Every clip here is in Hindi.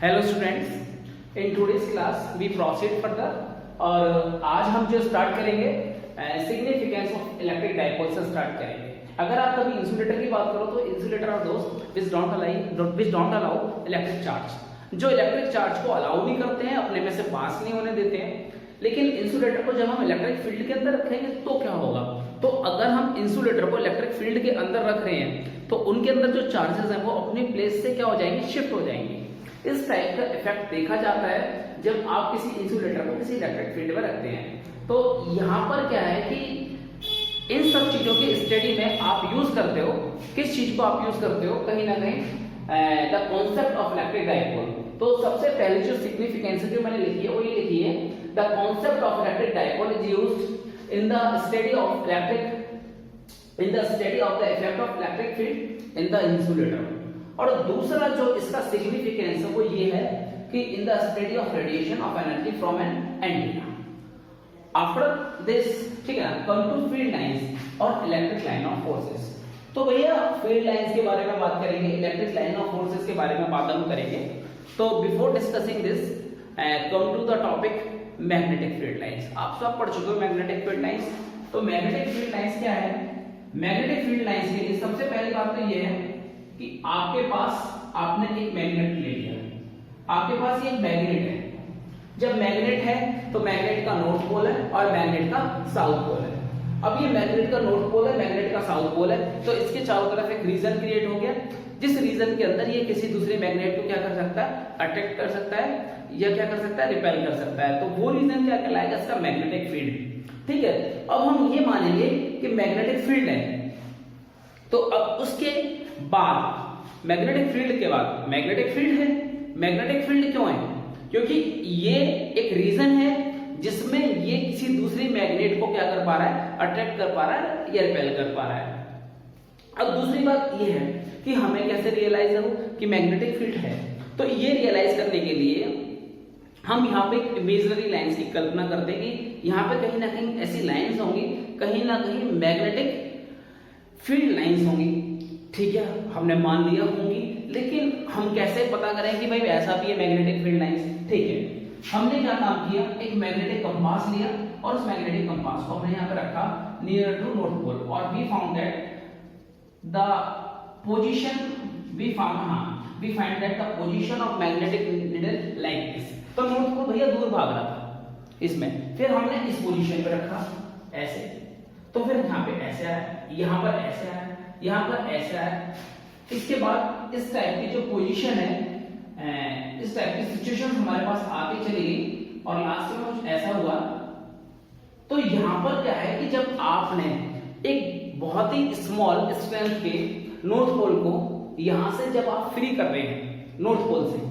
Hello students, in today's class we proceed further और आज हम जो स्टार्ट करेंगे सिग्निफिकेंस ऑफ इलेक्ट्रिक डाइपोल से स्टार्ट करेंगे। अगर आप कभी इंसुलेटर की बात करो तो इंसुलेटर आर दोस्त which don't allow electric charge, जो इलेक्ट्रिक चार्ज को अलाउ नहीं करते हैं, अपने में से पास नहीं होने देते हैं। लेकिन इंसुलेटर को जब हम इलेक्ट्रिक फील्ड के अंदर रखेंगे तो क्या होगा, तो अगर हम इंसुलेटर को इलेक्ट्रिक फील्ड के अंदर रख रहे हैं तो उनके अंदर जो चार्जेस हैं वो अपनी प्लेस से क्या हो जाएंगे, शिफ्ट हो जाएंगे। इस टाइप का इफेक्ट देखा जाता है जब आप किसी इंसुलेटर को किसी इलेक्ट्रिक फील्ड में रखते हैं। तो यहाँ पर क्या है कि इन सब चीजों की स्टडी में आप यूज करते हो, किस चीज को आप यूज करते हो, कहीं ना कहीं the concept of electric dipole. तो सबसे पहले जो सिग्निफिकेंस जो मैंने लिखी है वो ये लिखी है, the concept of electric dipole is used in the study of the effect of electric field in the insulator. और दूसरा जो इसका सिग्निफिकेंस है वो ये है कि in the study of radiation of energy from an antenna. After this, ठीक है, कम टू फील्ड लाइंस और इलेक्ट्रिक लाइन ऑफ फोर्सेस। तो भैया फील्ड लाइंस के बारे में बात करेंगे, इलेक्ट्रिक लाइन ऑफ फोर्सेस के बारे में बात हम करेंगे। तो before discussing this come to the topic magnetic field lines. आप सब पढ़ चुके हो मैग्नेटिक फील्ड लाइंस। तो मैग्नेटिक फील्ड लाइंस क्या है? मैग्नेटिक फील्ड लाइंस के लिए सबसे पहली बात तो ये है कि आपके पास आपने एक मैग्नेट ले लिया, आपके पास ये मैग्नेट है। जब मैग्नेट है तो मैग्नेट का नॉर्थ पोल है और मैग्नेट का साउथ पोल है। अब ये मैग्नेट का नॉर्थ पोल है, मैग्नेट का साउथ पोल है, तो इसके चारों तरफ एक रीजन क्रिएट हो गया, जिस रीजन के अंदर ये किसी दूसरे मैग्नेट को क्या कर सकता है, अट्रैक्ट कर सकता है या क्या कर सकता है, रिपेल कर सकता है। तो वो रीजन क्या कहलाएगा, इसका मैग्नेटिक फील्ड। ठीक है, अब हम ये मानेंगे कि मैग्नेटिक फील्ड है, तो अब उसके बाद मैग्नेटिक फील्ड के बाद मैग्नेटिक फील्ड है। मैग्नेटिक फील्ड क्यों है? क्योंकि ये एक रीजन है जिसमें ये किसी दूसरी मैग्नेट को क्या कर पा रहा है, अट्रैक्ट कर पा रहा है या रिपेल कर पा रहा है। अब दूसरी बात ये है कि हमें कैसे रियलाइज हो कि मैग्नेटिक फील्ड है। तो ये रियलाइज करने के लिए हम यहाँ पे इमेजिनरी लाइंस की कल्पना करते हैं कि यहाँ पे कहीं ना कहीं ऐसी लाइंस होंगी, कहीं ना कहीं मैग्नेटिक फील्ड लाइंस होंगी। ठीक है, हमने मान लिया होंगी, लेकिन हम कैसे पता करें कि भाई ऐसा भी है मैग्नेटिक फील्ड लाइंस? ठीक है, हमने क्या काम किया, एक मैग्नेटिक कंपास लिया और उस मैग्नेटिक कंपास को हमने यहाँ पे रखा नियर टू नॉर्थ पोल और we found that the position we find that the position of magnetic needle like this. तो नॉर्थ पोल भैया दूर भाग रहा था इसमें, फिर हमने इस पोजीशन पे रखा ऐसे, तो फिर यहाँ पे ऐसे आया, यहाँ पर ऐसे आया, यहाँ पर ऐसे आया। इसके बाद इस टाइप की जो पोजीशन है, इस टाइप की सिचुएशन हमारे पास आगे चली गई और लास्ट में कुछ ऐसा हुआ। तो यहाँ पर क्या है कि जब आपने एक बहुत ही स्मॉल स्ट्रेंथ के नॉर्थ पोल को यहां से जब आप फ्री कर रहे हैं नॉर्थ पोल से,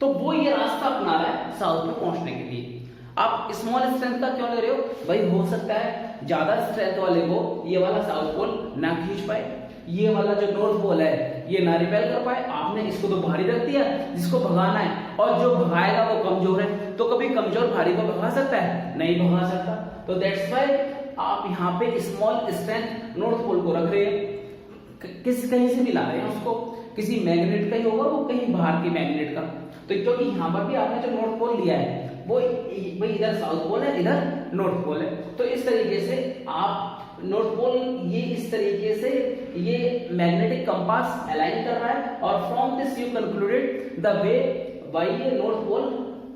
तो वो ये रास्ता अपना रहा है साउथ में पहुंचने के लिए। आप स्मॉल स्ट्रेंथ का क्यों ले रहे हो भाई? हो सकता है ज्यादा स्ट्रेंथ वाले को ये वाला साउथ पोल ना खींच पाए, ये वाला जो नॉर्थ पोल है ये ना रिपेल कर पाए। आपने इसको तो भारी रख दिया जिसको भगाना है, और जो भगाएगा वो कमजोर है। तो कभी कमजोर भारी को भगा सकता है? नहीं भगा सकता। तो दैट्स व्हाई आप यहाँ पे स्मॉल स्ट्रेंथ नॉर्थ पोल को रख रहे हैं, किस कहीं से भी ला रहे हैं उसको, किसी मैग्नेट का ही होगा वो, कहीं बाहर की मैग्नेट का। तो क्योंकि यहाँ पर भी आपने जो नॉर्थ पोल लिया है वो भाई इधर साउथ पोल है, इधर नॉर्थ पोल है। तो इस तरीके से आप नॉर्थ पोल ये इस तरीके से ये मैग्नेटिक कंपास अलाइन कर रहा है, और from this you concluded the way by ये नॉर्थ पोल,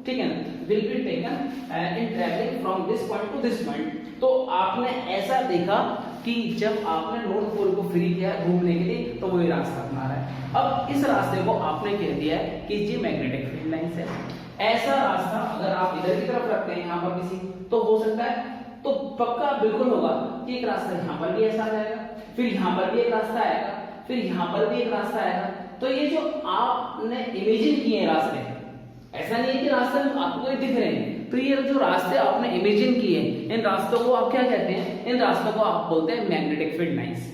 ठीक है, will be taken in travelling from this point two this point. तो आपने ऐसा देखा कि जब आपने नॉर्थ पोल को फ्री किया घूमने के लिए तो वो ये रास्ता अपना रहा है। अब इस रास्ते को आपने कह दिया है कि ये मैग्नेटिक फील्ड लाइंस है। ऐसा रास्ता अगर आप इधर की तरफ रखते हैं यहाँ पर किसी, तो हो सकता है, तो पक्का बिल्कुल होगा कि एक रास्ता यहाँ पर भी ऐसा आएगा, फिर यहाँ पर भी एक रास्ता आएगा, फिर यहाँ पर भी एक रास्ता आएगा। तो ये जो आपने इमेजिन किए रास्ते, ऐसा नहीं है कि रास्ते आपको दिख रहे हैं, तो ये जो रास्ते आपने इमेजिन किए इन रास्तों को आप क्या कहते हैं? इन रास्तों को आप बोलते हैं मैग्नेटिक फील्ड लाइंस।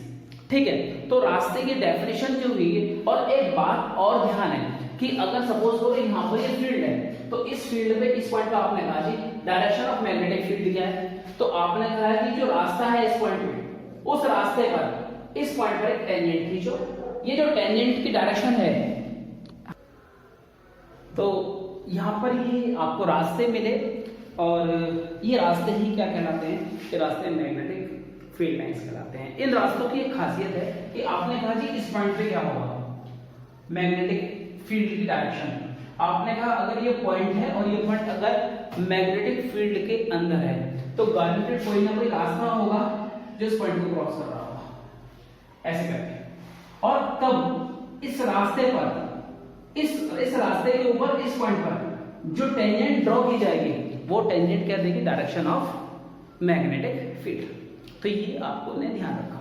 ठीक है, तो रास्ते की डेफिनेशन जो हुई है। और एक बात और ध्यान है कि अगर सपोज करो यहाँ पर ये फील्ड है, तो इस फील्ड पे इस पॉइंट पे आपने कहा जी डायरेक्शन ऑफ मैग्नेटिक फील्ड क्या है, तो आपने कहा है कि जो रास्ता है इस पॉइंट पे, उस रास्ते पर इस पॉइंट पर एक टेंजेंट खींचो। ये जो टेंजेंट की डायरेक्शन है तो यहाँ पर ये आपको रास्ते मिले और ये रास्ते ही क्या कहलाते हैं, ये रास्ते मैग्नेटिक फील्ड लाइंस कहलाते हैं। इन रास्तों की एक खासियत है कि आपने कहा जी इस पॉइंट पे क्या होगा, मैग्नेटिक फील्ड की डायरेक्शन। आपने कहा अगर ये पॉइंट है और ये पॉइंट अगर मैग्नेटिक फील्ड के अंदर है तो गारंटेड कोई ना कोई रास्ता होगा जो इस पॉइंट को क्रॉस कर रहा होगा, ऐसे करके। और तब इस रास्ते पर, इस रास्ते के ऊपर इस पॉइंट पर जो टेंजेंट ड्रॉ की जाएगी वो टेंजेंट क्या देगी, डायरेक्शन ऑफ मैग्नेटिक फील्ड। तो ये आपने ध्यान रखा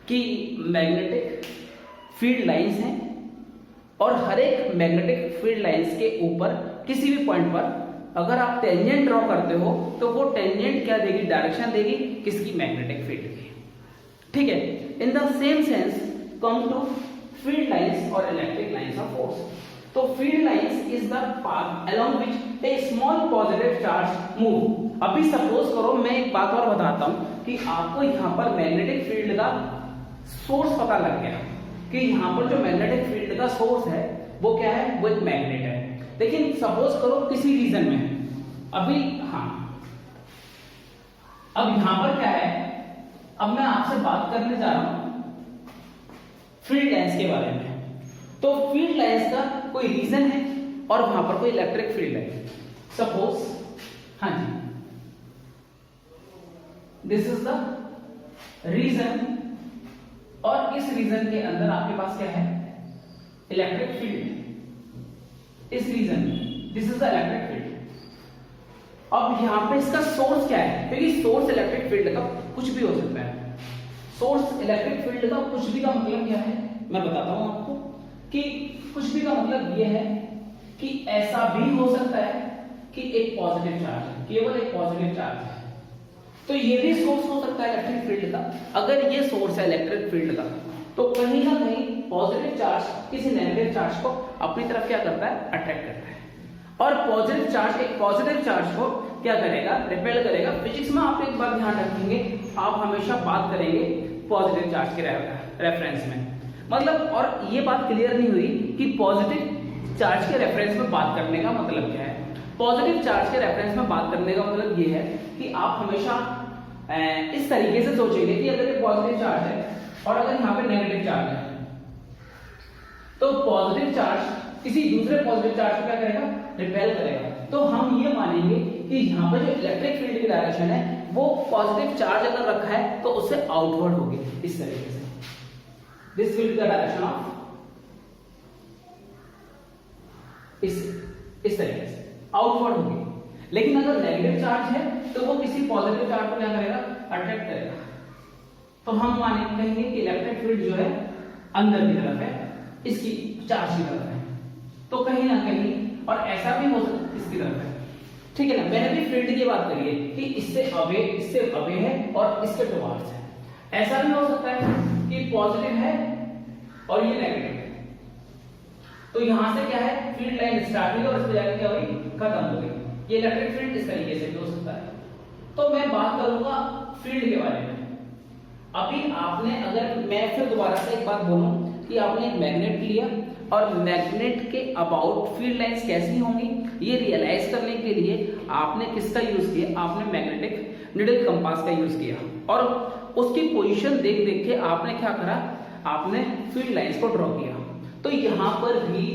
कि मैग्नेटिक फील्ड लाइंस हैं और हर एक मैग्नेटिक फील्ड लाइंस के ऊपर किसी भी पॉइंट पर अगर आप टेंजेंट ड्रॉ करते हो तो वो टेंजेंट क्या देगी, डायरेक्शन देगी किसकी, मैग्नेटिक फील्ड की। ठीक है। In the same sense come to field lines और इलेक्ट्रिक लाइंस ऑफ फोर्स। तो field lines is the path along which a small positive charge move. अभी सपोज करो, मैं एक बात और बताता हूं कि आपको यहां पर मैग्नेटिक फील्ड का सोर्स पता लग गया कि यहां पर जो मैग्नेटिक फील्ड का सोर्स है वो क्या है, वो एक मैग्नेट है। लेकिन सपोज करो किसी रीजन में अभी, अब यहां पर क्या है, अब मैं आपसे बात करने जा रहा हूं फील्ड लाइंस के बारे में। तो फील्ड लाइंस का कोई रीजन है और वहां पर कोई इलेक्ट्रिक फील्ड है। सपोज, हाँ जी, दिस इज द रीजन और इस रीजन के अंदर आपके पास क्या है, इलेक्ट्रिक फील्ड। इस रीजन में this is the electric field. अब यहां पे इसका सोर्स क्या है, क्योंकि सोर्स इलेक्ट्रिक फील्ड का कुछ भी हो सकता है। सोर्स इलेक्ट्रिक फील्ड का कुछ भी का मतलब क्या है, मैं बताता हूं आपको कि कुछ भी का मतलब यह है कि ऐसा भी हो सकता है कि एक पॉजिटिव चार्ज है, केवल एक पॉजिटिव चार्ज है, तो ये भी सोर्स हो सकता है इलेक्ट्रिक फील्ड का। अगर ये सोर्स है इलेक्ट्रिक फील्ड का तो कहीं ना कहीं पॉजिटिव चार्ज किसी नेगेटिव चार्ज को अपनी तरफ क्या करता है, अट्रैक्ट करता है। और पॉजिटिव चार्ज एक पॉजिटिव चार्ज को क्या करेगा, रिपेल करेगा। फिजिक्स में आप एक बात ध्यान रखेंगे, आप हमेशा बात करेंगे पॉजिटिव चार्ज के रेफरेंस में, मतलब, और ये बात क्लियर नहीं हुई कि पॉजिटिव चार्ज के रेफरेंस में बात करने का मतलब क्या है। पॉजिटिव चार्ज के रेफरेंस में बात करने का मतलब ये है कि आप हमेशा इस तरीके से सोचेंगे कि अगर ये पॉजिटिव चार्ज है और अगर यहाँ पे नेगेटिव चार्ज है तो पॉजिटिव चार्ज किसी दूसरे पॉजिटिव चार्ज को क्या करेगा, रिपेल करेगा। तो हम ये मानेंगे कि यहाँ पे जो इलेक्ट्रिक फील्ड की डायरेक्शन है वो पॉजिटिव चार्ज अगर रखा है तो उससे आउटवर्ड होगी, इस तरीके से। This will be the direction of, इस तरीके से आउटवर्ड होगी। लेकिन अगर नेगेटिव चार्ज है तो वो किसी पॉजिटिव चार्ज को क्या करेगा, अट्रैक्ट करेगा। तो हम कहेंगे कि इलेक्ट्रिक फील्ड जो है अंदर की तरफ है, इसकी चार्ज की तरफ है, तो कहीं ना कहीं, और ऐसा भी हो सकता है इसकी तरफ है, ठीक है ना। मैंने भी फील्ड की बात करी है कि इससे अवे है और इसके टुवार्ड्स है। ऐसा भी हो सकता है कि पॉजिटिव है और ये नेगेटिव है, तो यहां से क्या है, फील्ड लाइन स्टार्ट हुई और इस पे जाके क्या हुई, खत्म हो गई। ये इलेक्ट्रिक फील्ड इस तरीके से भी हो सकता है। तो मैं बात करूंगा फील्ड के बारे में। अभी आपने, अगर मैं फिर दोबारा से एक बात बोलूं कि आपने एक मैग्नेट लिया और मैग्नेट के अबाउट फील्ड लाइंस कैसी होंगी ये रियलाइज करने के लिए आपने किसका यूज किया, आपने मैग्नेटिक नीडल कंपास का यूज किया और उसकी पोजीशन देख देख के आपने क्या करा, आपने फील्ड लाइंस को ड्रॉ किया। तो यहां पर भी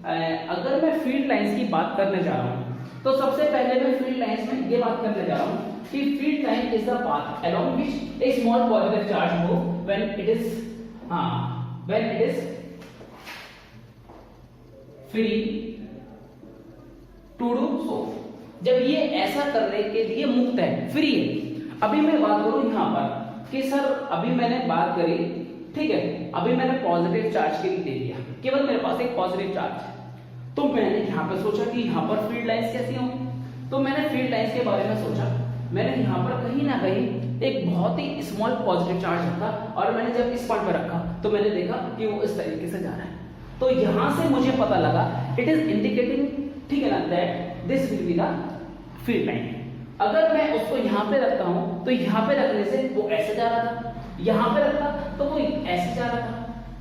अगर मैं फील्ड लाइंस की बात करने जा रहा हूं तो सबसे पहले मैं फील्ड लाइंस में ये बात करने जा रहा हूं कि field line is the path along which a small positive charge move when it is free to do so। जब ये ऐसा करने के लिए मुक्त है, फ्री है। अभी मैं बात करूं यहां पर कि सर अभी मैंने बात करी, ठीक है, अभी मैंने पॉजिटिव चार्ज के लिए दे दिया, केवल मेरे पास एक पॉजिटिव चार्ज है, तो मैंने यहां पर सोचा कि यहां पर फील्ड लाइंस कैसी होंगी। तो मैंने फील्ड लाइंस के बारे में सोचा, मैंने यहां पर कहीं ना कहीं एक बहुत ही स्मॉल पॉजिटिव चार्ज रखा और मैंने जब इस पॉइंट पर रखा तो मैंने देखा कि वो इस तरीके से जा रहा है। तो यहां से मुझे पता लगा, इट इज इंडिकेटिंग, ठीक है ना, that this will be the field line. अगर मैं उसको यहां पे रखता हूं तो यहां पे रखने से वो ऐसे जा रहा था, यहां पे रखता तो वो ऐसे जा रहा था,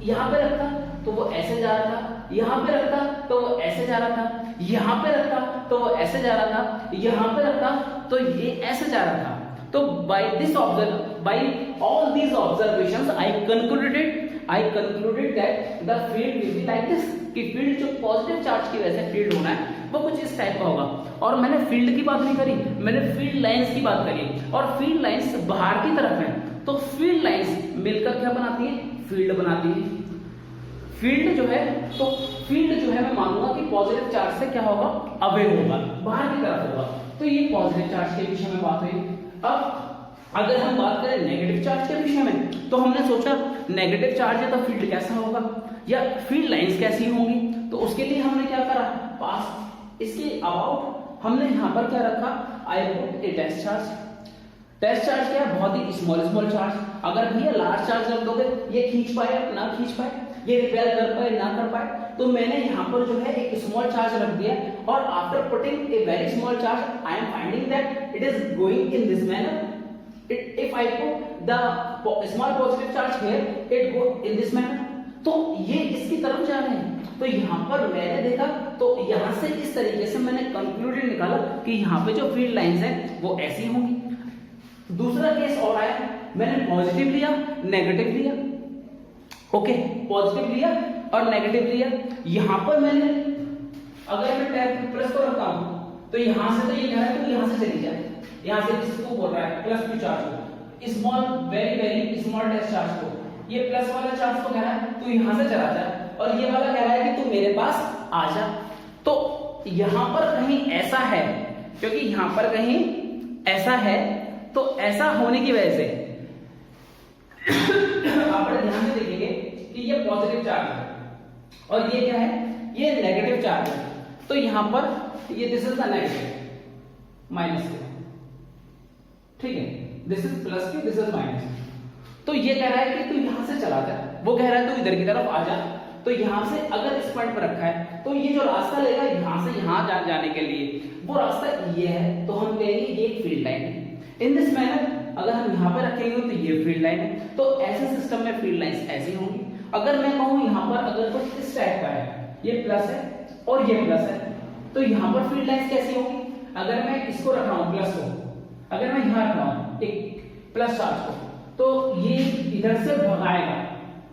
यहां पे रखता तो वो ऐसे जा रहा था, यहाँ पे रखता तो वो ऐसे जा रहा था, यहाँ पे रखता तो वो ऐसे जा रहा था, यहाँ पे रखता तो ये ऐसे जा रहा था। तो by all these observations I concluded that the field will be like this, कि फील्ड जो पॉजिटिव चार्ज की वजह से फील्ड होना है वो कुछ इस टाइप का होगा। और मैंने फील्ड की बात नहीं करी, मैंने फील्ड लाइंस की बात करी, और फील्ड लाइंस बाहर की तरफ है, तो फील्ड लाइंस मिलकर क्या बनाती है, फील्ड बनाती है। फील्ड जो है, तो फील्ड जो है मैं मानूंगा कि पॉजिटिव चार्ज से क्या होगा, अवे होगा, बाहर की तरफ होगा। तो ये पॉजिटिव चार्ज के विषय में बात हुई। अब अगर हम बात करें नेगेटिव चार्ज के विषय में, तो हमने सोचा नेगेटिव चार्ज है तो फील्ड कैसा होगा या फील्ड लाइंस कैसी होंगी। तो उसके लिए हमने क्या करा, पास इसके अबाउट हमने यहाँ पर क्या रखा, I put a test charge. Test charge क्या है, बहुत ही स्मॉल चार्ज। अगर भैया लार्ज चार्ज रख दोगे, ये खींच पाए ना खींच पाए, ये रिपेल कर पाए ना कर पाए, तो मैंने यहाँ पर जो है एक स्मॉल चार्ज रख दिया, और after putting a very small charge I am finding that it is going in this manner. If I put the small positive charge here, it go in this manner. तो ये इसकी तरफ जा रहे हैं। तो यहाँ पर मैंने देखा, तो यहाँ से इस तरीके से मैंने कंक्लूजन निकाला कि यहाँ पे जो फील्ड लाइंस हैं वो ऐसी होंगी। दूसरा केस और आया, मैंने पॉजिटिव लिया, नेगेटिव लिया, ओके, पॉजिटिव लिया और नेगेटिव लिया। यहाँ पर मैंने अगर मैं टैब प्लस को रखता हूँ तो यहाँ से तो ये कह रहा है तो यहाँ से चली जाए, यहाँ से किसको बोल रहा है, प्लस क्यू चार्ज को, small very small test charge को, ये प्लस वाला चार्ज को कह रहा है तू यहाँ से चला जा, और ये वाला कह रहा है कि तू मेरे पास आ जा। तो यहाँ पर कहीं ऐसा है, क्योंकि यहाँ पर कहीं ऐसा है, तो ऐसा होने की वजह से आप ध्यान से देखेंगे कि ये पॉजिटिव चार्ज है और ये क्या है, ये नेगेटिव चार्ज है। तो यहाँ पर ये this is the negative minus के, ठीक है, दिस इज प्लस की, दिस इज माइनस। तो ये कह रहा है कि तू यहां से चला जा, वो कह रहा है तू इधर की तरफ आ जा। तो यहां से अगर इस पॉइंट पर रखा है तो ये जो रास्ता लेगा यहां से यहां जाने के लिए, वो रास्ता ये है, तो हम कहेंगे ये एक फील्ड लाइन है। इन दिस मैनर अगर हम यहां पे रखेंगे तो ये फील्ड लाइन है। तो ऐसे सिस्टम में फील्ड लाइंस ऐसी होंगी। अगर मैं कहूं यहां पर अगर कुछ इस टाइप का है, ये प्लस है और ये प्लस है, तो यहां पर फील्ड लाइंस कैसी होंगी। अगर मैं इसको रख रहा हूं प्लस को, अगर मैं यहां रख रहा हूं एक प्लस चार्ज को, तो ये इधर से भगाएगा,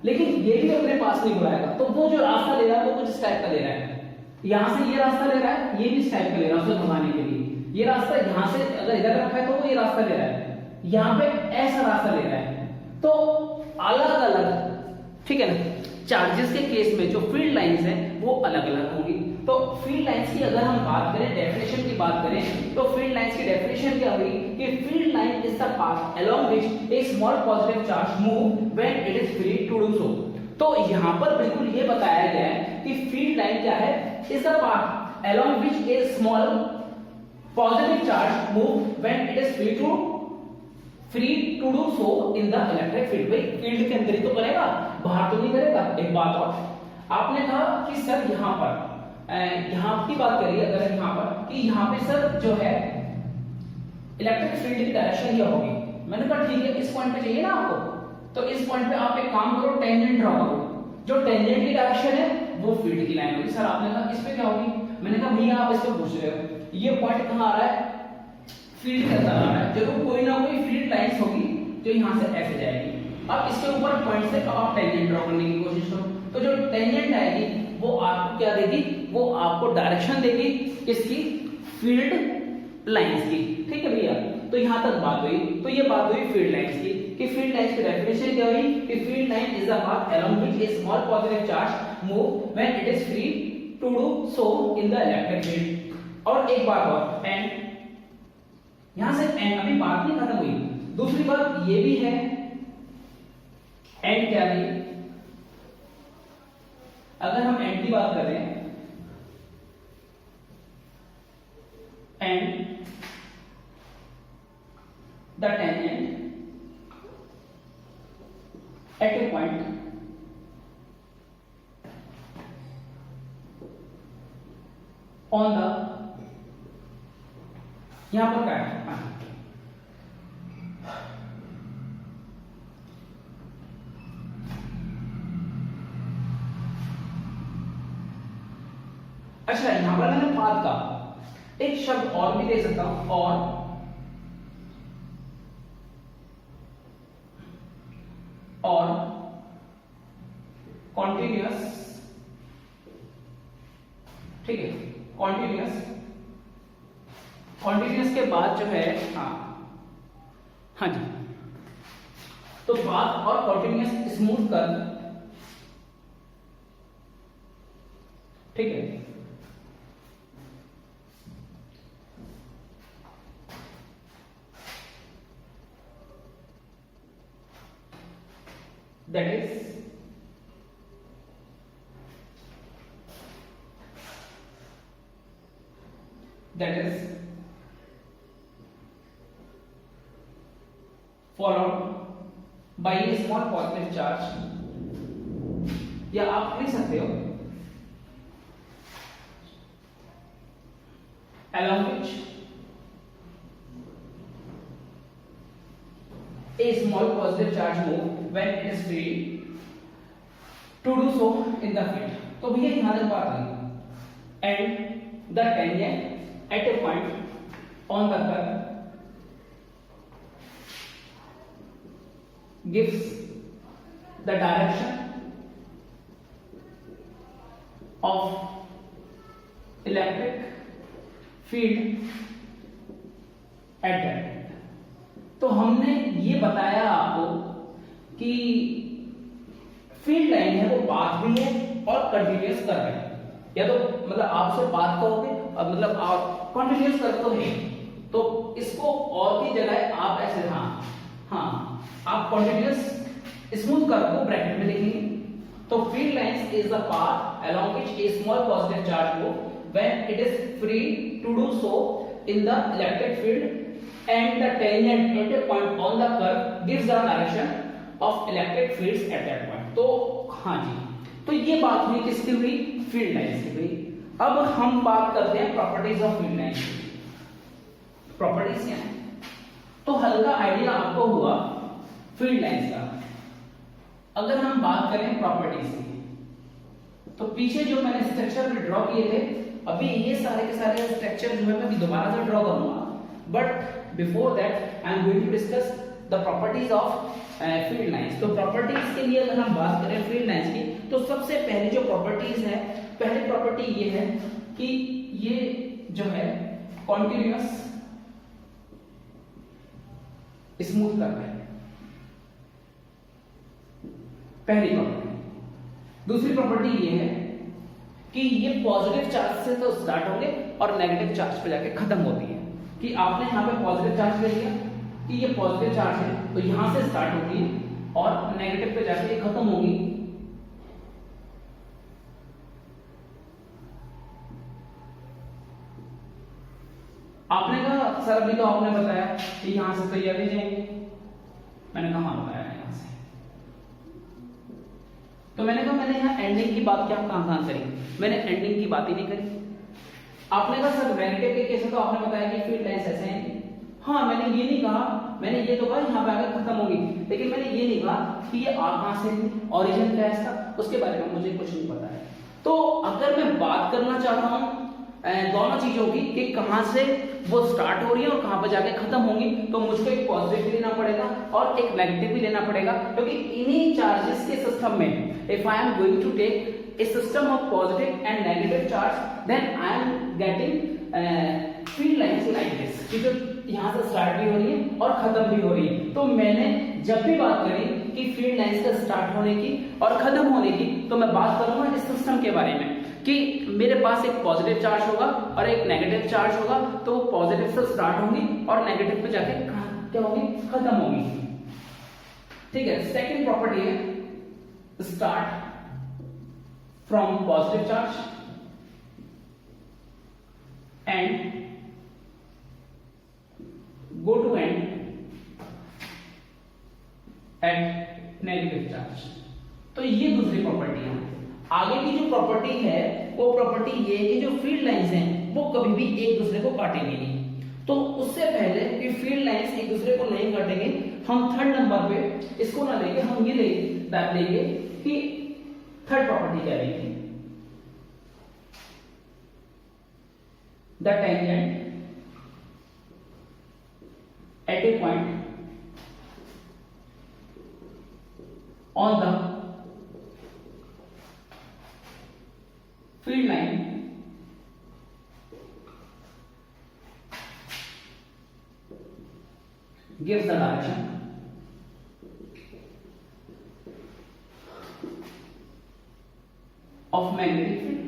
लेकिन ये भी अपने पास नहीं बुलाएगा। तो वो जो रास्ता ले रहा है वो कुछ इस टाइप का ले रहा है, यहां से ये रास्ता ले रहा है, ये भी इस टाइप का ले रहा है उसे भगाने के लिए। ये रास्ता यहां से अगर इधर रखा है तो वो ये रास्ता ले रहा है, यहां पे ऐसा रास्ता ले रहा है। तो अलग अलग, ठीक है ना, चार्जेस के केस में जो फील्ड लाइंस हैं वो अलग अलग होंगी। तो फील्ड लाइंस की अगर हम बात करें, डेफिनेशन की बात करें, तो फील्ड लाइंस की डेफिनेशन क्या हुई कि field line is the path along which a small positive charge move when it is free to do so. तो यहां पर बिल्कुल ये बताया गया है कि फील्ड लाइन क्या है, is the path along which a small positive charge move when it is free to do so in the electric field. भाई फील्ड के अंदर ही तो करेगा, बाहर तो नहीं करेगा। एक बात और, आपने कहा कि सर यहाँ की बात करिए, अगर यहाँ पर कि यहाँ पे सर जो है इलेक्ट्रिक फील्ड की डायरेक्शन क्या होगी। मैंने कहा ठीक है, इस पॉइंट पे चाहिए ना आपको, तो इस पॉइंट पे आप एक काम करो, टेंजेंट ड्रॉ करो। जो टेंजेंट की डायरेक्शन है वो फील्ड की लाइन होगी। सर आपने कहा इस पे क्या होगी, मैंने कहा भैया आप इस पे पूछ रहे हो, ये पॉइंट कहाँ आ रहा है, फील्ड के अंदर आ रहा है। जरूर कोई ना कोई फील्ड लाइंस होगी जो यहाँ से ऐसे जाएगी। अब इसके ऊपर पॉइंट से आप टेंजेंट ड्रॉ करने की कोशिश करो, तो जो टेंजेंट आएगी वो आपको क्या देगी, वो आपको डायरेक्शन देगी किसकी, फील्ड लाइंस की। ठीक है भैया, तो यहां तक बात हुई। तो ये बात हुई फील्ड लाइंस की कि फील्ड लाइंस की डेफिनेशन क्या हुई कि field line is the path along which a small positive charge move when it is free to do so in the electric field. और एक बात और, एंड यहां से एंड अभी बात नहीं खत्म हुई। दूसरी बात ये भी है, एंड क्या है, अगर हम एंड की बात करें, and the tangent at A point on the, यहां पर क्या है, एक शब्द और भी दे सकता हूं, और कॉन्टिन्यूअस, ठीक है, कॉन्टिन्यूअस के बाद जो है, हाँ जी, तो बात और कॉन्टिन्यूअस स्मूथ कर, ठीक है, that is followed by a small positive charge, या आप लिख सकते हो along which a small positive charge move when it is free to do so in the field. तो भैया ध्यान रख बात है, and the tangent at a point on the curve gives the direction of electric field at that point. तो हमने ये बताया आपको कि फील्ड लाइन है वो पाथ भी है और कंटिन्यूअस कर रहे हैं, या तो मतलब आप सिर्फ पाथ कहोगे और मतलब आप कंटिन्यूअस कर तो है, तो इसको और की जगह आप ऐसे आप कंटिन्यूअस स्मूथ कर को ब्रैकेट में लिखेंगे। तो field lines is the path along which a small positive charge move when it is free to do so in the electric field and the tangent at a point on the curve gives the direction of electric fields at that point. तो हाँ जी, तो ये बात हुई किसकी हुई, फील्ड लाइंस की हुई। अब हम बात करते हैं प्रॉपर्टीज ऑफ फील्ड लाइंस की। प्रॉपर्टीज क्या है, तो हल्का आइडिया आपको हुआ फील्ड लाइंस का। अगर हम बात करें प्रॉपर्टीज की, तो पीछे जो मैंने स्ट्रक्चर में ड्रॉ किए थे, अभी ये सारे के सारे स्ट्रक्चर जो है मैं अभी दोबारा से ड्रॉ करूंगा, but before that I am going to discuss the properties of field lines. तो properties के लिए अगर हम बात करें field lines की, तो सबसे पहली जो properties है, पहली प्रॉपर्टी ये है कि ये जो है continuous स्मूथ कर रहा है, पहली प्रॉपर्टी। दूसरी प्रॉपर्टी ये है कि ये पॉजिटिव चार्ज से तो स्टार्ट होंगे और नेगेटिव चार्ज पे जाके खत्म होती है, कि आपने यहाँ पे पॉजिटिव चार्ज ले लिया कि ये पॉजिटिव चार्ज है, तो यहां से स्टार्ट होगी और नेगेटिव पे जाके खत्म होगी। आपने कहा सर अभी तो आपने बताया कि यहां से तो ये भी जाएंगे, मैंने कहा बताया यहां से, तो मैंने कहा मैंने यहाँ एंडिंग की बात क्या कहां करी, मैंने एंडिंग की बात ही नहीं करी। आपने कहा सर नेगेटिव के केस में तो आपने बताया कि फील्ड लाइंस ऐसे हैं, हाँ मैंने ये नहीं कहा, मैंने ये तो कहा यहाँ पे आकर खत्म होगी, लेकिन मैंने ये नहीं कहा कि ये कहां से ओरिजिन क्या है इसका, उसके बारे में मुझे कुछ नहीं पता है। तो अगर मैं बात करना चाहता हूं दोनों चीजों की कि कहां से वो स्टार्ट हो रही है और कहां पर जाके खत्म होंगी, तो मुझको एक पॉजिटिव भी लेना पड़ेगा और एक नेगेटिव भी लेना पड़ेगा, क्योंकि इन्हीं चार्जेस के सिस्टम में if I am going to take a system of positive and negative charge, then I am getting field lines like this, कि जो यहाँ से स्टार्ट भी हो रही है और खत्म भी हो रही है। तो मैंने जब भी बात करी कि फील्ड लाइंस का स्टार्ट होने की और खत्म होने की, तो मैं बात करूंगा इस सिस्टम के बारे में कि मेरे पास एक पॉजिटिव चार्ज होगा और एक नेगेटिव चार्ज होगा, तो वो पॉजिटिव से स्टार्ट होंगी और नेगेटिव पे जाके क्या होगी, खत्म होंगी। ठीक है, सेकेंड प्रॉपर्टी है start from positive charge and go to end at negative charge। तो ये दूसरी प्रॉपर्टी है। आगे की जो प्रॉपर्टी है वो प्रॉपर्टी ये है कि जो फील्ड लाइंस हैं वो कभी भी एक दूसरे को काटेंगे नहीं। तो उससे पहले कि फील्ड लाइंस एक दूसरे को नहीं काटेंगे, हम थर्ड नंबर पे इसको ना लेंगे, हम ये लेंगे कि थर्ड प्रॉपर्टी क्या रहेगी, the tangent at a point on the field line gives the direction of magnetic field.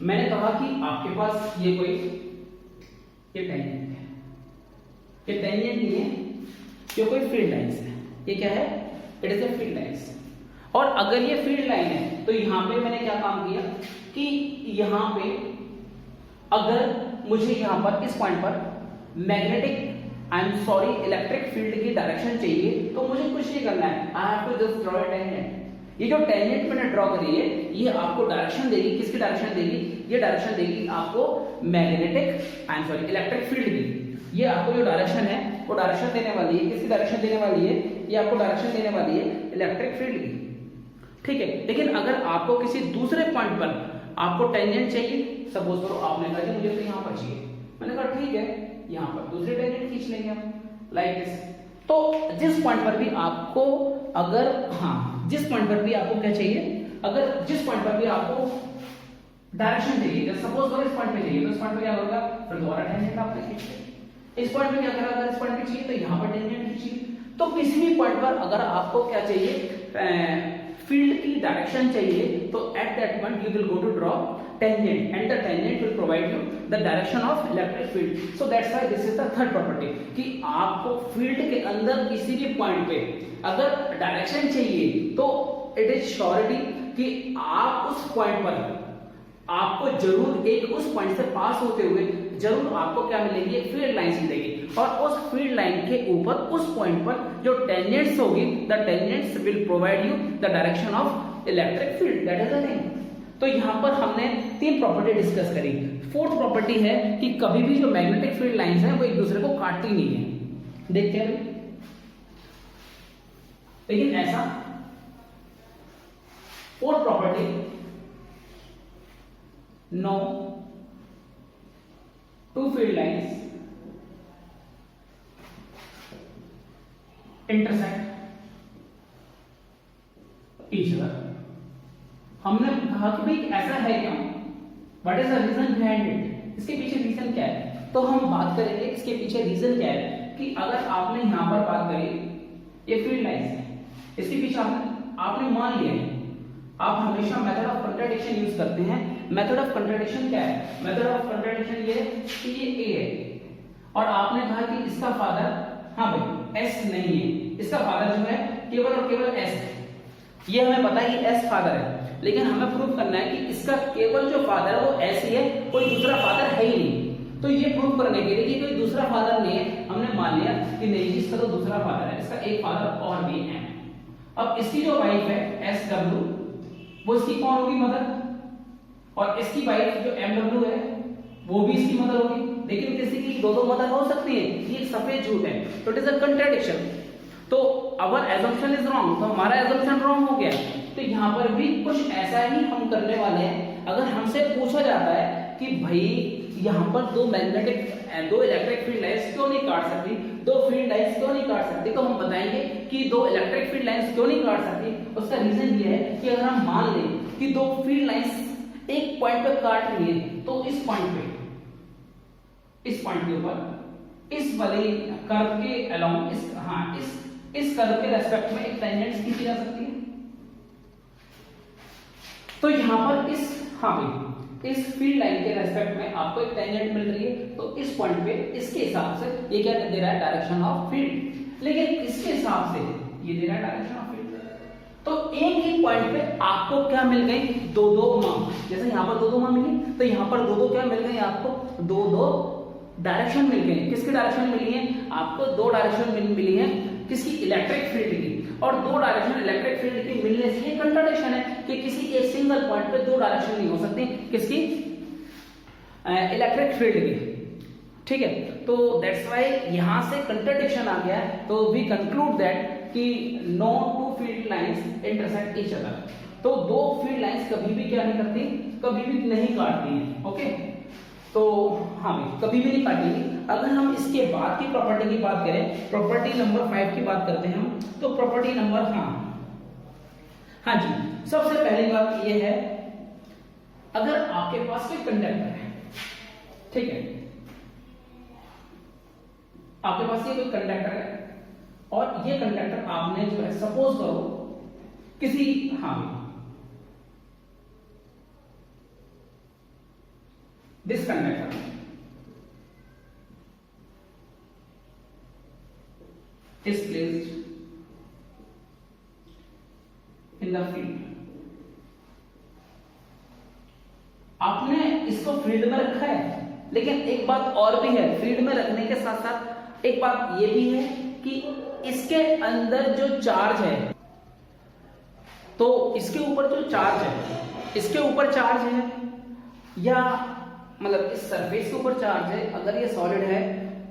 मैंने कहा कि आपके पास ये टेंजेंट है, ये टेंजेंट नहीं है, ये कोई फील्ड लाइंस है। ये क्या है? It is a field lines. और अगर ये फील्ड लाइन है तो यहां पे मैंने क्या काम किया कि यहां पे अगर मुझे यहां पर इस पॉइंट पर इलेक्ट्रिक फील्ड की डायरेक्शन चाहिए तो मुझे कुछ नहीं करना है, I have to just draw a tangent. ये जो टेंजेंट मैंने ड्रॉ करी है ये आपको डायरेक्शन देगी। किसकी डायरेक्शन देगी? ये डायरेक्शन देगी आपको इलेक्ट्रिक फील्ड की। ये आपको जो डायरेक्शन है वो डायरेक्शन देने वाली है। किसकी डायरेक्शन देने वाली है? ये आपको डायरेक्शन देने वाली है इलेक्ट्रिक फील्ड की। ठीक है, लेकिन अगर आपको किसी दूसरे पॉइंट पर आपको टेंजेंट चाहिए, सपोज करो आपने कहा कि मुझे तो यहाँ पर चाहिए, मैंने कहा ठीक है यहाँ पर दूसरे टेंजेंट खींच लेंगे हम लाइक दिस। तो जिस पॉइंट पर भी आपको जिस पॉइंट पर भी आपको क्या चाहिए, अगर जिस पॉइंट पर भी आपको डायरेक्शन चाहिए, सपोज करो इस पॉइंट पे चाहिए तो इस पॉइंट पे क्या होगा, फिर दोबारा टेंजेंट आपने खींचे। इस पॉइंट पे क्या करा, अगर इस पॉइंट पे चाहिए तो यहाँ पर टेंजेंट खींचिए। तो किसी भी पॉइंट पर अगर आपको क्या चाहिए, फील्ड की डायरेक्शन चाहिए, तो at that point you will go to draw tangent and the tangent will provide you the direction of electric field. So that's why this is the third property कि आपको फील्ड के अंदर किसी भी पॉइंट पे अगर डायरेक्शन चाहिए तो इट इज श्योरिटी कि आप उस पॉइंट पर आपको जरूर एक उस पॉइंट से पास होते हुए जरूर आपको क्या मिलेगी, फील्ड लाइंस मिलेगी। और उस फील्ड लाइन के ऊपर उस पॉइंट पर जो टेंजेंट्स होगी, the tangents will provide you the direction of electric field. That is the thing. तो यहां पर हमने तीन प्रॉपर्टी डिस्कस करी। फोर्थ प्रॉपर्टी है कि कभी भी जो मैग्नेटिक फील्ड लाइंस हैं वो एक दूसरे को काटती नहीं है। देखते हैं भाई, लेकिन ऐसा fourth property, no two field lines intersect each other। हमने कहा कि भाई ऐसा है क्यों, what is the reason behind it, इसके पीछे रीजन क्या है। तो हम बात करेंगे इसके पीछे रीजन क्या है कि अगर आपने यहां पर बात करी ये फील्ड लाइंस है, इसके पीछे आपने मान लिया है, आप हमेशा मेथड ऑफ कंट्राडिक्शन यूज करते हैं। मेथड ऑफ कंट्राडिक्शन क्या है? मेथड ऑफ कंट्राडिक्शन ये कि ये ए है और आपने कहा कि इसका फादर भाई एस नहीं है, इसका फादर जो है केवल और केवल एस है। ये हमें पता है कि एस फादर है, लेकिन हमें प्रूव करना है कि इसका केवल जो फादर है वो एस ही है, कोई दूसरा फादर है ही नहीं। तो ये प्रूव करने के लिए कि कोई दूसरा फादर नहीं है, हमने मान लिया कि नहीं जी इसका तो दूसरा फादर है, इसका एक फादर और भी है। अब इसकी जो वाइफ है एस डब्ल्यू, वो इसकी कौन होगी, मदर, और इसकी वाइफ जो एम डब्ल्यू है वो भी इसकी मदर होगी। लेकिन किसी की दो मदर हो सकती है, ये एक सफेद झूठ है, तो इट इज अ कंट्राडिक्शन। तो अवर एजम्पशन इज रॉन्ग, तो हमारा एजम्पशन रॉन्ग हो गया। तो यहाँ पर भी कुछ ऐसा ही हम करने वाले हैं। अगर हमसे पूछा जाता है कि भाई यहाँ पर दो इलेक्ट्रिक फील्ड लाइंस क्यों नहीं काट सकती, दो फील्ड लाइंस क्यों नहीं काट सकती, तो हम बताएंगे कि दो इलेक्ट्रिक फील्ड लाइंस क्यों नहीं काट सकती। उसका रीजन ये है कि अगर हम मान लें कि दो फील्ड लाइंस एक पॉइंट पर काट रही है, तो इस पॉइंट के ऊपर इस वाले कर्व के अलोंग इस कर्व के रेस्पेक्ट में एक टेंजेंट खींची जा सकती है। तो यहां पर इस फील्ड लाइन के रेस्पेक्ट में आपको एक टेंजेंट मिल रही है, तो इस पॉइंट पे इसके हिसाब से ये क्या दे रहा है, डायरेक्शन ऑफ फील्ड। लेकिन इसके हिसाब से ये दे रहा है डायरेक्शन ऑफ फील्ड। तो एक ही पॉइंट पे आपको क्या मिल गई, दो मान। जैसे यहां पर दो मान मिली, तो यहां पर दो क्या मिल गई, आपको दो डायरेक्शन मिल गई। किसकी डायरेक्शन मिली है, आपको दो डायरेक्शन मिली है, किसकी, इलेक्ट्रिक फील्ड की। और दो डायरेक्शन इलेक्ट्रिक फील्ड की मिलने से ये कंट्राडिक्शन है कि किसी एक सिंगल पॉइंट पे दो डायरेक्शन नहीं हो सकती, किसकी, इलेक्ट्रिक फील्ड की। ठीक है, तो दैट्स व्हाई यहां से कंट्राडिक्शन आ गया। तो वी कंक्लूड दैट कि no two field line lines intersect each other. तो दो फील्ड लाइंस कभी भी क्या नहीं करती, कभी भी नहीं काटती हैं। ओके, तो हाँ भाई कभी भी नहीं काटेंगी। अगर हम इसके बाद की प्रॉपर्टी की बात करें, प्रॉपर्टी नंबर 5 की बात करते हैं हम, तो प्रॉपर्टी नंबर हाँ जी, सबसे पहली बात ये है, अगर आपके पास कोई कंडक्टर है, ठीक है, आपके पास ये कोई कंडक्टर है और ये कंडक्टर आपने जो है सपोज करो किसी this conductor is placed in the field। आपने इसको फील्ड में रखा है, लेकिन एक बात और भी है, फील्ड में रखने के साथ साथ एक बात ये भी है कि इसके अंदर जो चार्ज है, तो इसके ऊपर जो चार्ज है, इसके ऊपर चार्ज है या मतलब इस सरफेस के ऊपर चार्ज है, अगर ये सॉलिड है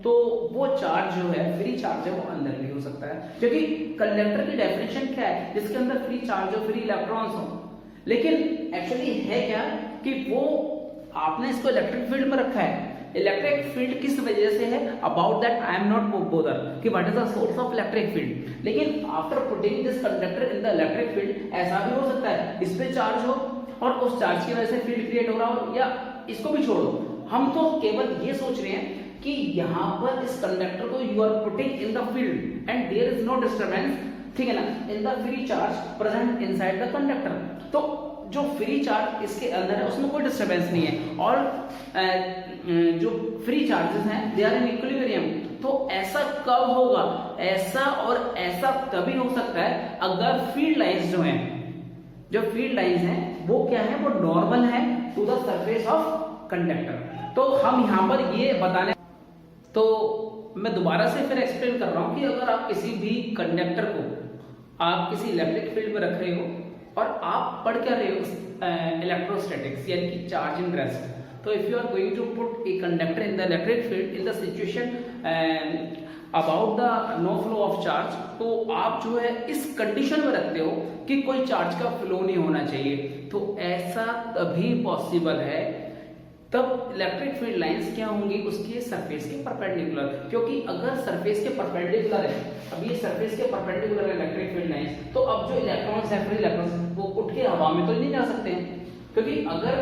तो वो चार्ज जो है फ्री चार्ज है वो अंदर भी हो सकता है, क्योंकि कंडक्टर की डेफिनेशन क्या है, जिसके अंदर फ्री चार्ज हो, फ्री इलेक्ट्रॉन्स हो। लेकिन एक्चुअली है क्या कि वो आपने इसको इलेक्ट्रिक फील्ड में रखा है। इलेक्ट्रिक फील्ड किस वजह से है, about that I am not bother कि what is the source of electric field. लेकिन after putting this conductor in the electric field ऐसा भी हो सकता है इस पे चार्ज हो और उस चार्ज की वजह से फील्ड क्रिएट हो रहा हो, या इसको भी छोड़ो, हम तो केवल ये सोच रहे हैं कि यहां पर इस कंडक्टर को you are putting in the field and there is no disturbance, ठीक है ना, in the free charge present inside the conductor. तो जो फ्री चार्ज इसके अंदर है उसमें कोई डिस्टरबेंस नहीं है और जो फ्री चार्जेस हैं दे आर इन इक्विलिब्रियम। तो ऐसा कब होगा, ऐसा और ऐसा तभी हो सकता है अगर फील्ड लाइंस जो हैं, जो फील्ड लाइंस हैं वो क्या है, वो नॉर्मल है to the surface of conductor. तो हम यहां पर ये बताने, तो मैं दोबारा से फिर एक्सप्लेन कर रहा हूं कि अगर आप किसी भी कंडक्टर को आप किसी इलेक्ट्रिक फील्ड में रख रहे हो और आप पढ़ क्या रहे हो इलेक्ट्रोस्टैटिक्स यानी कि चार्ज इन रेस्ट, तो if you are going to put a conductor in the electric field in the situation about the no flow of charge, तो आप जो है इस कंडीशन में रखते हो कि कोई चार्ज का फ्लो नहीं होना चाहिए। तो ऐसा तभी पॉसिबल है तब इलेक्ट्रिक फील्ड लाइंस क्या होंगी, उसके सरफेस के परपेंडिकुलर, क्योंकि अगर सरफेस के परपेंडिकुलर है, अब ये सरफेस के परपेंडिकुलर है इलेक्ट्रिक फील्ड लाइंस, तो अब जो इलेक्ट्रॉन्स है, फ्री इलेक्ट्रॉन्स, वो उठ के हवा में तो नहीं जा सकते हैं, क्योंकि अगर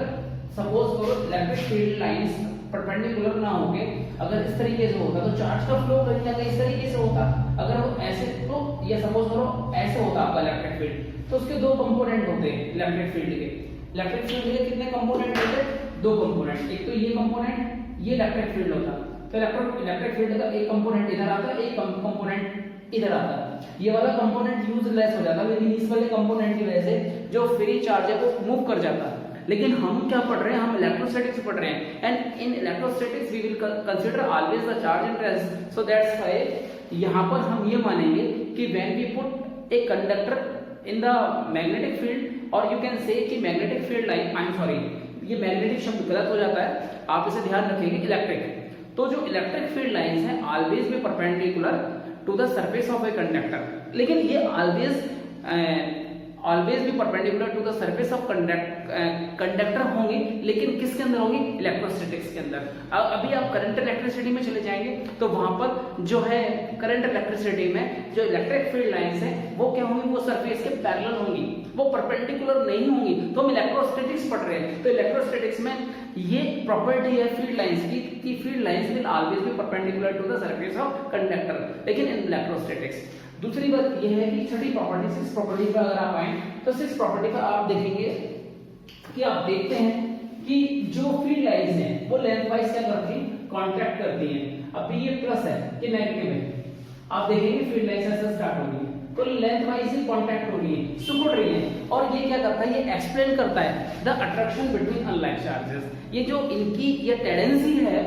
सपोज करो इलेक्ट्रिक फील्ड लाइंस परपेंडिकुलर ना होके अगर इस तरीके से होता तो चार्ज का फ्लो कहीं ना कहीं इस तरीके से होता। अगर वो ऐसे, तो ये सपोज करो ऐसे होता आपका इलेक्ट्रिक फील्ड, तो उसके दो कंपोनेंट होते हैं इलेक्ट्रिक फील्ड के। इलेक्ट्रिक फील्ड के कितने कंपोनेंट होते हैं, दो कंपोनेंट, एक तो ये कंपोनेंट, ये इलेक्ट्रिक फील्ड होता, तो इलेक्ट्रिक फील्ड का एक कंपोनेंट इधर आता है, एक कंपोनेंट इधर आता है। ये वाला कंपोनेंट यूजलेस हो जाता है, लेकिन इस वाले कंपोनेंट की वजह से जो फ्री चार्ज है वो मूव कर जाता है। लेकिन हम क्या पढ़ रहे हैं, हम इलेक्ट्रोस्टैटिक्स पढ़ रहे हैं, and in electrostatics we will consider always the charge in rest. So that's why यहां पर हम ये मानेंगे कि when we put a conductor in the magnetic field, और यू कैन से कि magnetic field line, I am sorry ये मैग्नेटिक शब्द गलत हो जाता है, आप इसे ध्यान रखेंगे, इलेक्ट्रिक। तो जो इलेक्ट्रिक फील्ड लाइंस हैं always be perpendicular to the surface of a conductor, लेकिन ये ऑलवेज भी perpendicular to the surface of conductor होंगे, लेकिन किसके अंदर होंगे, इलेक्ट्रोस्टैटिक्स के अंदर। अभी आप करंट इलेक्ट्रिसिटी में चले जाएंगे तो वहां पर जो है करंट इलेक्ट्रिसिटी में जो इलेक्ट्रिक फील्ड लाइंस हैं वो क्या होंगी, वो सरफेस के पैरेलल होंगी, वो परपेंडिकुलर नहीं होंगी। तो हम इलेक्ट्रोस्टैटिक्स पढ़ रहे हैं, तो इलेक्ट्रोस्टैटिक्स में ये प्रॉपर्टी है फील्ड लाइंस की कि field lines will always be perpendicular to the surface of conductor, लेकिन इन इलेक्ट्रोस्टैटिक्स। दूसरी बात यह है कि छठी प्रॉपर्टी, सिक्स प्रॉपर्टी पर अगर आप आए तो सिक्स प्रॉपर्टी पर आप देखेंगे कि आप देखते हैं कि जो फील्ड लाइंस हैं वो लेंथ वाइज क्या करती हैं, कॉन्ट्रैक्ट करती हैं। अभी ये प्लस है कि नेगेटिव है, आप देखेंगे फील्ड लाइंस ऐसे स्टार्ट होगी तो लेंथ वाइज ही कॉन्टैक्ट हो रही है, सिकुड़ रही है, और ये क्या करता है, ये एक्सप्लेन करता है the attraction between unlike charges. ये जो इनकी ये टेंडेंसी है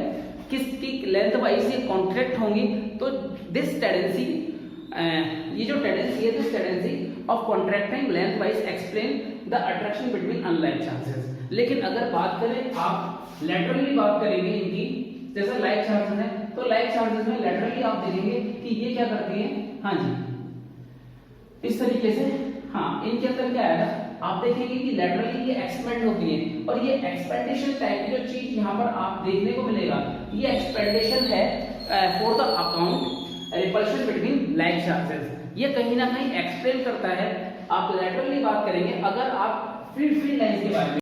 किसकी लेंथ वाइज ये कॉन्ट्रैक्ट होंगी, तो दिस टेंडेंसी, ये जो टेंडेंसी है, this tendency of contracting length wise explain the attraction between unlike charges. लेकिन अगर बात करें आप लैटरली बात करेंगे इनकी, जैसे लाइक चार्जेस है तो लाइक चार्जेस में लैटरली आप देखेंगे कि ये क्या करती है, हाँ जी इस तरीके से हाँ, इनके अंदर क्या है ना, आप देखेंगे कि लेटरली ये एक्सपेंड होती है, और ये एक्सपेंडेशन टाइप की जो चीज यहाँ पर आप देखने को मिलेगा, ये एक्सपेंडेशन है for the account repulsion between black charges. ये कहीं ना कहीं एक्सप्लेन करता है, आप लेटरली बात करेंगे अगर आप फील्ड लाइंस के बारे में